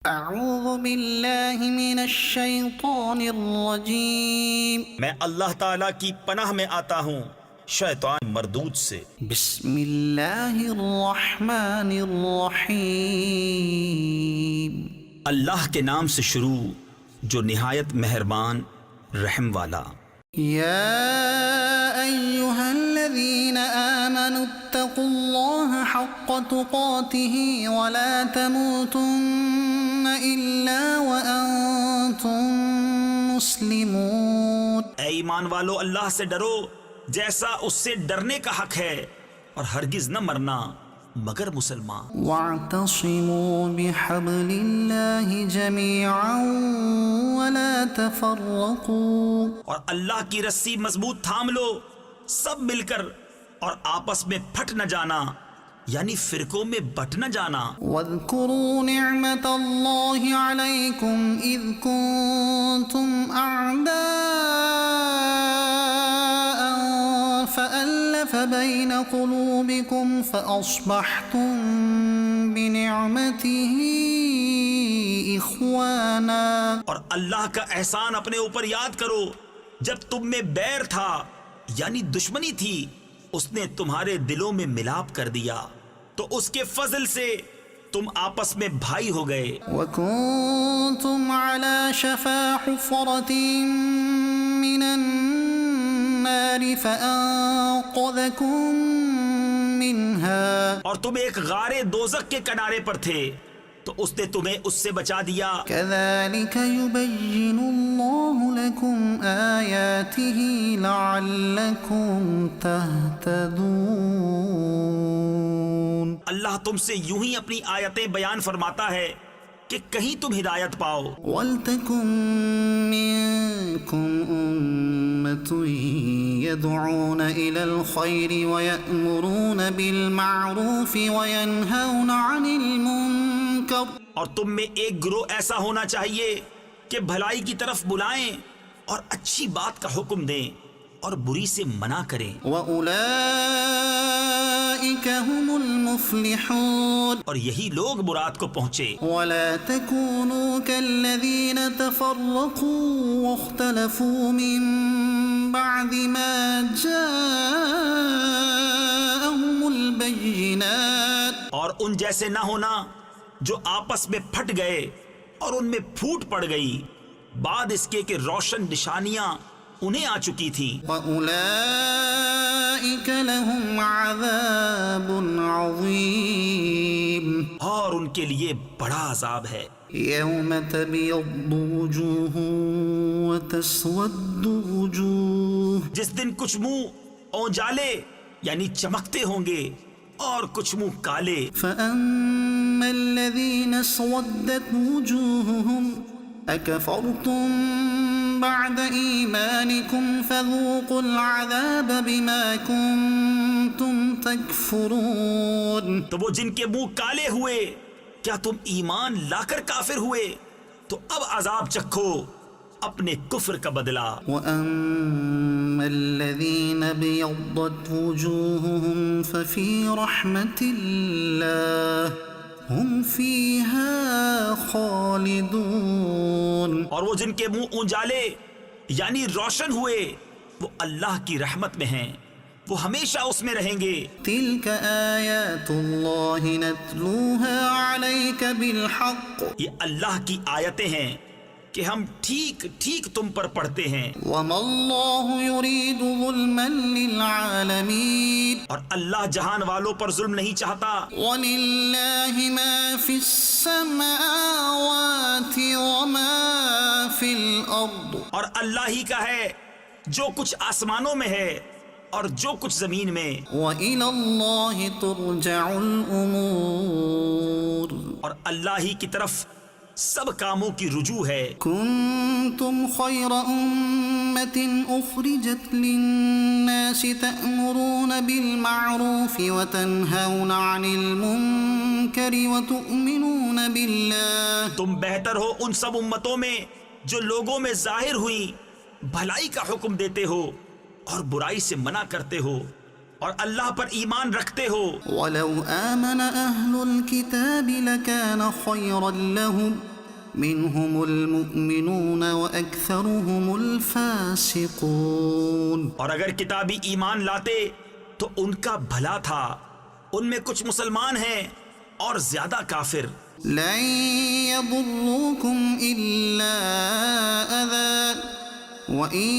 اعوذ باللہ من الشیطان الرجیم، میں اللہ تعالیٰ کی پناہ میں آتا ہوں شیطان مردود سے۔ بسم اللہ الرحمن الرحیم، اللہ کے نام سے شروع جو نہایت مہربان رحم والا۔ یا ایہا الذین آمنوا اتقوا اللہ حق تقاتہ ولا تموتن الا وانتم مسلمون۔ اے ایمان والو، اللہ سے ڈرو جیسا اس سے ڈرنے کا حق ہے، اور ہرگز نہ مرنا مگر مسلمان۔ واعتصموا بحبل اللہ جميعا ولا تفرقوا، اور اللہ کی رسی مضبوط تھام لو سب مل کر، اور آپس میں پھٹ نہ جانا یعنی فرقوں میں بٹ نہ جانا۔ واذکروا نعمت اللہ علیکم اذ کنتم اعداء فألف بین قلوبکم فاصبحتم بنعمته اخوانا۔ اور اللہ کا احسان اپنے اوپر یاد کرو، جب تم میں بیر تھا یعنی دشمنی تھی، اس نے تمہارے دلوں میں ملاپ کر دیا، تو اس کے فضل سے تم آپس میں بھائی ہو گئے۔ وَكُنْتُمْ عَلَى شَفَا حُفْرَةٍ مِّنَ النَّارِ فَأَنقَذَكُم مِّنْهَا، اور تم ایک غار دوزخ کے کنارے پر تھے تو اس نے تمہیں اس سے بچا دیا۔ كَذَلِكَ يُبَيِّنُ اللَّهُ لَكُمْ آيَاتِهِ لَعَلَّكُمْ تَهْتَدُونَ۔ اللہ تم سے یوں ہی اپنی آیتیں بیان فرماتا ہے کہ کہیں تم ہدایت پاؤ۔ وَلْتَكُن مِّنكُمْ أُمَّةٌ يَدْعُونَ إِلَى الْخَيْرِ وَيَأْمُرُونَ بِالْمَعْرُوفِ وَيَنْهَوْنَ عَنِ الْمُنكَرِ، اور تم میں ایک گروہ ایسا ہونا چاہیے کہ بھلائی کی طرف بلائیں اور اچھی بات کا حکم دیں اور بری سے منع کریں، وَأُولَئِكَ هُمُ الْمُفْلِحُونَ۔ اور یہی لوگ مراد کو پہنچے۔ وَلَا تَكُونُوا كَالَّذِينَ تَفَرَّقُوا وَاخْتَلَفُوا مِن بَعْدِ مَا جَاءَهُمُ الْبَيِّنَاتُ، اور ان جیسے نہ ہونا جو آپس میں پھٹ گئے اور ان میں پھوٹ پڑ گئی بعد اس کے کہ روشن نشانیاں انہیں آ چکی تھی۔ وَأُولَئِكَ لَهُمْ عَذَابٌ عَظِيمٌ، اور ان کے لیے بڑا عذاب ہے۔ يَوْمَ تَبْيَضُّ وُجُوهٌ وَتَسْوَدُّ وُجُوهٌ، جس دن کچھ منہ اونجالے یعنی چمکتے ہوں گے اور کچھ منہ کالے۔ فَأَمَّا الَّذِينَ اسْوَدَّتْ وُجُوهُهُمْ أَكَفَرْتُمْ بَعْدَ إِيمَانِكُمْ فَذُوقُوا الْعَذَابَ بِمَا كُنْتُمْ تَكْفُرُونَ۔ تو وہ جن کے منہ کالے ہوئے، کیا تم ایمان لا کر کافر ہوئے؟ تو اب عذاب چکھو اپنے کفر کا بدلہ۔ وَأَمَّا الَّذِينَ ابْيَضَّتْ وُجُوهُهُمْ فَفِي رَحْمَةِ اللَّهِ هُمْ فِيهَا خَالِدُونَ۔ اور وہ جن کے منہ اونجالے یعنی روشن ہوئے، وہ اللہ کی رحمت میں ہیں، وہ ہمیشہ اس میں رہیں گے۔ تِلْكَ آيَاتُ اللَّهِ نَتْلُوهَا عَلَيْكَ بِالْحَقِّ یہ اللہ کی آیتیں ہیں کہ ہم ٹھیک ٹھیک تم پر پڑھتے ہیں، وَمَا اللَّهُ يُرِيدُ ظُلْمًا لِلْعَالَمِينَ، اور اللہ جہان والوں پر ظلم نہیں چاہتا۔ وَلِلَّهِ مَا فِي السَّمَاوَاتِ وَمَا فِي الْأَرْضِ، اور اللہ ہی کا ہے جو کچھ آسمانوں میں ہے اور جو کچھ زمین میں، وَإِلَى اللَّهِ تُرْجَعُ الْأُمُورُ، اور اللہ ہی کی طرف سب کاموں کی رجوع ہے۔ كنتم خير أمة أخرجت للناس تأمرون بالمعروف وتنهون عن المنكر وتؤمنون بالله، تم بہتر ہو ان سب امتوں میں جو لوگوں میں ظاہر ہوئی، بھلائی کا حکم دیتے ہو اور برائی سے منع کرتے ہو، اور اللہ پر ایمان رکھتے ہو۔ وَلَوْ آمَنَ أَهْلُ الْكِتَابِ لَكَانَ خَيْرًا لَهُمْ منهم المؤمنون وأكثرهم الفاسقون. اور اگر کتابی ایمان لاتے تو ان کا بھلا تھا، ان میں کچھ مسلمان ہیں اور زیادہ کافر. لن يضروكم إلا أذى وإن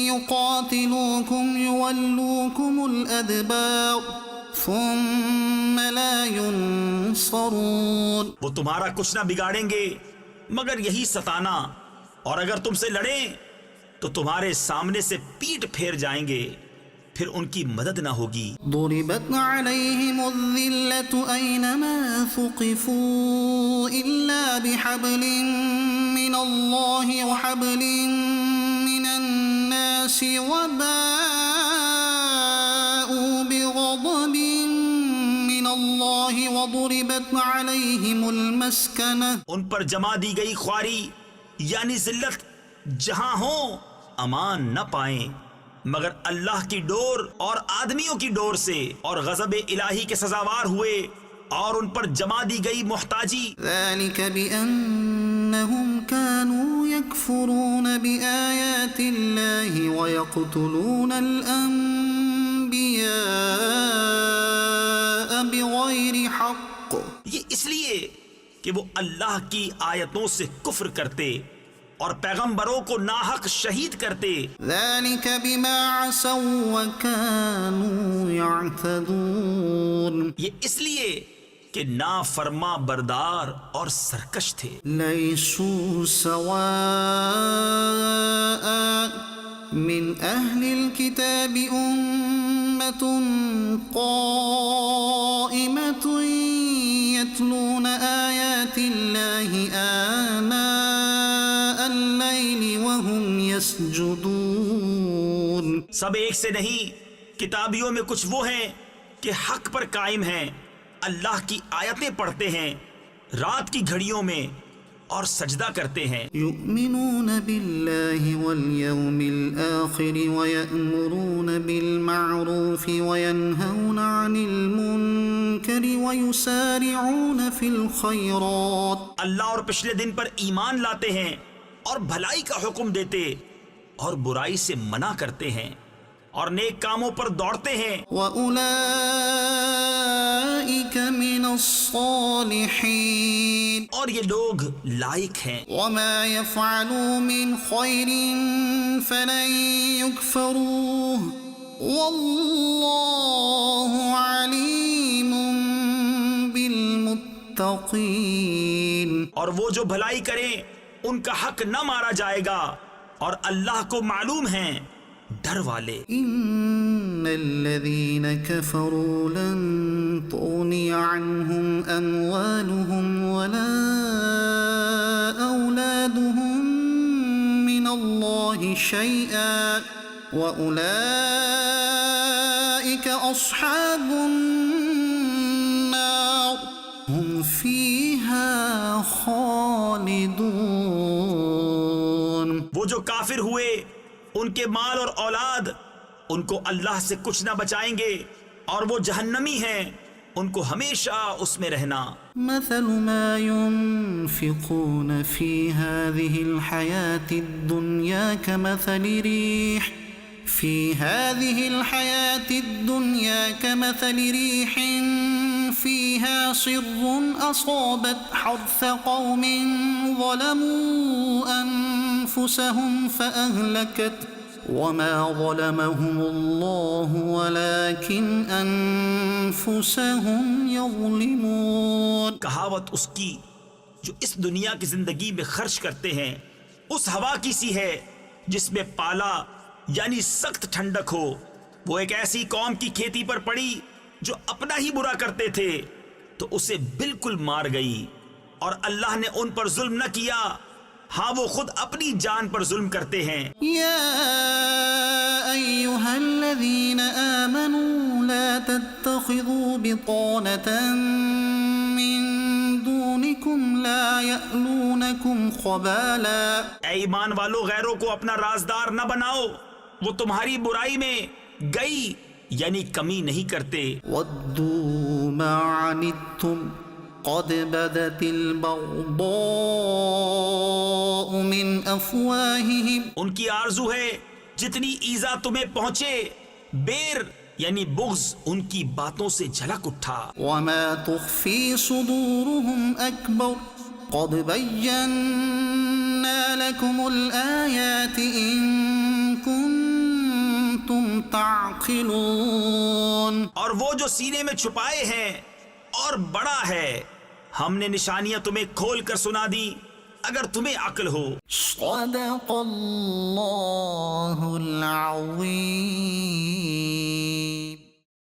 يقاتلوكم يولوكم الأدبار ثم لا ينصرون. وہ تمہارا کچھ نہ بگاڑیں گے مگر یہی ستانا، اور اگر تم سے لڑیں تو تمہارے سامنے سے پیٹ پھیر جائیں گے، پھر ان کی مدد نہ ہوگی. ضربت عليهم الذلة أينما ثقفوا إلا بحبل من الله وحبل من الناس وباءوا بغضب من الله وضربت عليهم المسكنة. ان پر جما دی گئی خواری یعنی ذلت، جہاں ہوں امان نہ پائیں مگر اللہ کی ڈور اور آدمیوں کی ڈور سے، اور غضب الہی کے سزاوار ہوئے اور ان پر جما دی گئی محتاجی. ذلك بأنهم كانوا يكفرون بآيات الله ويقتلون الأنبياء بغير حق. یہ اس لیے کہ وہ اللہ کی آیتوں سے کفر کرتے اور پیغمبروں کو ناحق شہید کرتے. ذلك بما عصوا وكانوا يعتدون. یہ اس لیے کہ نافرما بردار اور سرکش تھے. ليسوا سواء من أهل الكتاب أمة قائمة يتلون آيات الله آناء الليل وهم يسجدون. سب ایک سے نہیں، کتابیوں میں کچھ وہ ہیں کہ حق پر قائم ہیں، اللہ کی آیتیں پڑھتے ہیں رات کی گھڑیوں میں اور سجدہ کرتے ہیں. يؤمنون بالله واليوم الآخر ويأمرون بالمعروف وينهون عن المنكر ويسارعون في الخيرات. اللہ اور پچھلے دن پر ایمان لاتے ہیں اور بھلائی کا حکم دیتے اور برائی سے منع کرتے ہیں اور نیک کاموں پر دوڑتے ہیں. وَأُولَئِكَ مِنَ الصَّالِحِينَ. اور یہ لوگ لائق ہیں. وَمَا يَفْعَلُوا مِنْ خَيْرٍ فَلَنْ يُكْفَرُوهُ وَاللَّهُ عَلِيمٌ بِالْمُتَّقِينَ. اور وہ جو بھلائی کریں ان کا حق نہ مارا جائے گا اور اللہ کو معلوم ہیں ڈر والے. إن الذين كفروا لن تغني عنهم أموالهم ولا أولادهم من الله شيئا وأولئك أصحاب النار هم فيها خالدون. وہ جو کافر ہوئے ان کے مال اور اولاد ان کو اللہ سے کچھ نہ بچائیں گے اور وہ جہنمی ہیں، ان کو ہمیشہ اس میں رہنا. مثل ما ينفقون في هذه الحياة الدنيا كمثل ريح فيها صر أصابت حرث قوم ظلموا أنفسهم فأهلكت وما ظلمهم الله ولكن أنفسهم يظلمون. کہاوت اس کی جو اس دنیا کی زندگی میں خرچ کرتے ہیں اس ہوا کی سی ہے جس میں پالا یعنی سخت ٹھنڈک ہو. وہ ایک ایسی قوم کی کھیتی پر پڑی جو اپنا ہی برا کرتے تھے تو اسے بالکل مار گئی، اور اللہ نے ان پر ظلم نہ کیا، ہاں وہ خود اپنی جان پر ظلم کرتے ہیں. يا أيها الذين آمنوا لا تتخذوا بطانة من دونكم لا يألونكم خبالا. اے ایمان والو، غیروں کو اپنا رازدار نہ بناؤ، وہ تمہاری برائی میں گئی یعنی کمی نہیں کرتے. ودوا ما عنتم قد بدت البغضاء بأفواههم ان کی آرزو ہے جتنی ایذا تمہیں پہنچے، بیر یعنی بغض ان کی باتوں سے جھلک اٹھا۔ وما تخفي صدورهم أكبر قد بينا لكم الآيات إن كنتم تعقلون۔ اور وہ جو سینے میں چھپائے ہیں اور بڑا ہے، ہم نے نشانیاں تمہیں کھول کر سنا دی اگر تمہیں عقل ہو۔ صدق اللہ العظیم۔